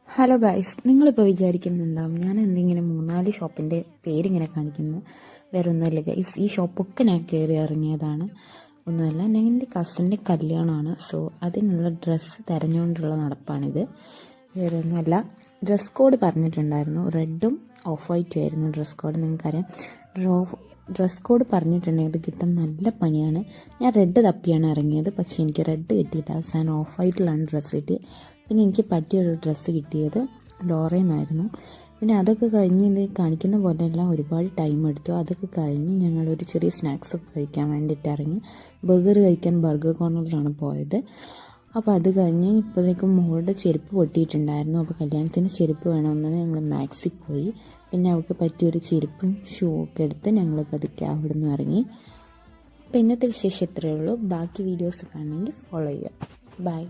Hello guys, നിങ്ങളിപ്പോൾ വിചാരിക്കുന്നുണ്ടാവും ഞാൻ എന്തെങ്കിലും 3-4 ഷോപ്പിൻ്റെ പേരിങ്ങനെ കാണിക്കുന്നു. വേറെ ഒന്നുമില്ല ഗൈസ്, ഈ ഷോപ്പൊക്കെ ഞാൻ കയറി ഇറങ്ങിയതാണ്. ഒന്നുമല്ല, എൻ്റെ കസിൻ്റെ കല്യാണമാണ്. സോ അതിനുള്ള ഡ്രസ്സ് തിരഞ്ഞുകൊണ്ടുള്ള നടപ്പാണിത്. വേറെ ഒന്നുമല്ല, ഡ്രസ് കോഡ് പറഞ്ഞിട്ടുണ്ടായിരുന്നു. റെഡും ഓഫ് വൈറ്റും ആയിരുന്നു ഡ്രസ് കോഡ്. നിങ്ങൾക്കറിയാം, ഡ്രസ് കോഡ് പറഞ്ഞിട്ടുണ്ടെങ്കിൽ ഇത് കിട്ടാൻ നല്ല പണിയാണ്. ഞാൻ റെഡ് തപ്പിയാണ് ഇറങ്ങിയത്, പക്ഷേ എനിക്ക് റെഡ് കിട്ടിയില്ല. അവസാനം ഓഫ് വൈറ്റിലാണ് ഡ്രസ്സ് കിട്ടിയത്. പിന്നെ എനിക്ക് പറ്റിയൊരു ഡ്രസ്സ് കിട്ടിയത് ലോറയിൽ നിന്നായിരുന്നു. പിന്നെ അതൊക്കെ കഴിഞ്ഞ് ഇത് കാണിക്കുന്ന പോലെയെല്ലാം ഒരുപാട് ടൈം എടുത്തു. അതൊക്കെ കഴിഞ്ഞ് ഞങ്ങളൊരു ചെറിയ സ്നാക്സൊക്കെ കഴിക്കാൻ വേണ്ടിയിട്ട് ഇറങ്ങി. ബർഗർ കഴിക്കാൻ ബർഗർ കോർണറിലാണ് പോയത്. അപ്പോൾ അത് കഴിഞ്ഞ് ഇപ്പോഴേക്കും മോളുടെ ചെരുപ്പ് പൊട്ടിയിട്ടുണ്ടായിരുന്നു. അപ്പോൾ കല്യാണത്തിന് ചെരുപ്പ് വേണമെന്ന് ഞങ്ങൾ മാക്സിൽ പോയി. പിന്നെ അവൾക്ക് പറ്റിയൊരു ചെരുപ്പും ഷൂ ഒക്കെ എടുത്ത് ഞങ്ങൾ പതുക്കെ അവിടെ നിന്ന് ഇറങ്ങി. അപ്പോൾ ഇന്നത്തെ വിശേഷം ഇത്രയേ ഉള്ളൂ. ബാക്കി വീഡിയോസ് കാണണമെങ്കിൽ ഫോളോ ചെയ്യുക. ബൈ.